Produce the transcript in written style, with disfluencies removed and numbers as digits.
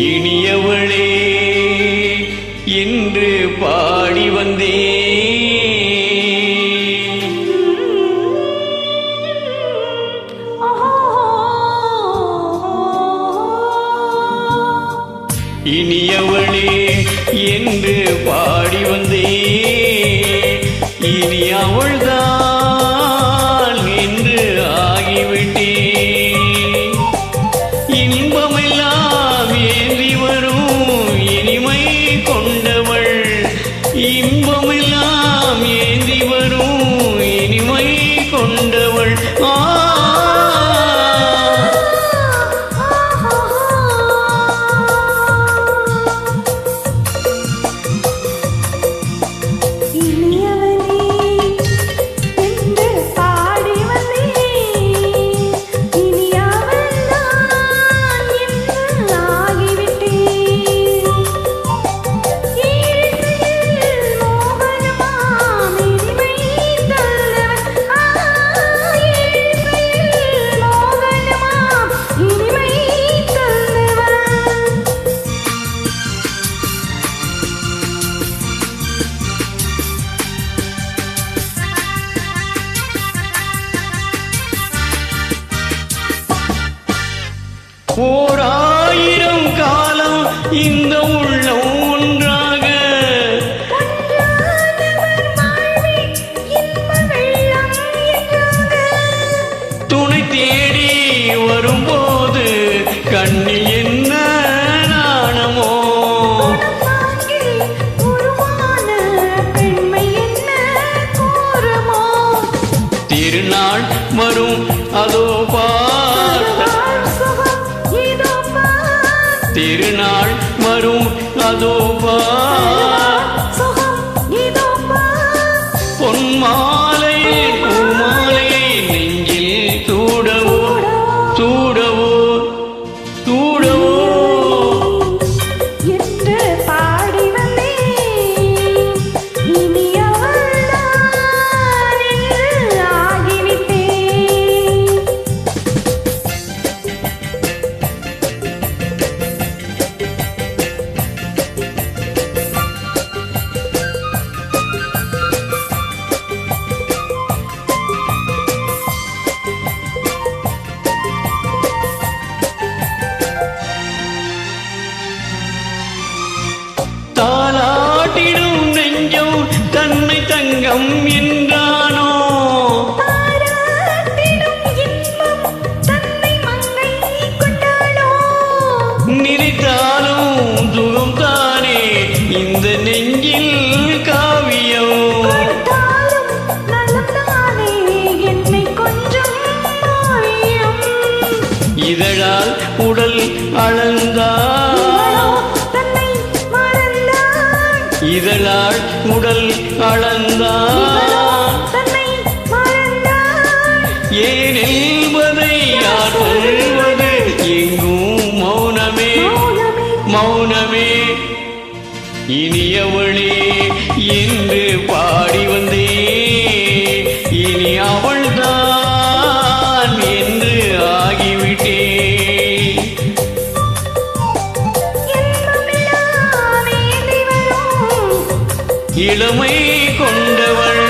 இனியவளே என்று பாடி வந்தே இனியவளே என்று பாடி வந்தே இனி அவள்தான் என்று ஆகிவிட்டே இன்பமெல்லாம் ஏந்தி வரும் இனிமை கொண்டவள் இன்பமெல்லாம் ஏந்தி வரும் இனிமை கொண்டவள் ஓராயிரம் காலம் இந்த உள்ளம் ஒன்றாக துணை தேடி வரும்போது கண்ணில் என்ன நாணமோ திருநாள் வரும் அதோ திருநாள் வரும் அதோ பொன்மாலையை பூமாலையை நெஞ்சில் சூடவோ சூடவோ சூடவோ என்று பாடி வந்தே இனி அவள்தான் என்று ஆகிவிட்டே தாலாட்டிடும் நெஞ்சம் தன்னை தங்கம் என்றானோ நினைத்தாலும் சுகம் தானே இந்த நெஞ்சில் காவியம் இதழால் உடல் அளந்தார் இதழால் உடல் அளந்தான் ஏன் என்பதை யார் சொல்வது எங்கும் மௌனமே மௌனமே இனியவளே என்று பாடி வந்தே இனி அவள்தான் என்று ஆகிவிட்டே இளமை கொண்டவள்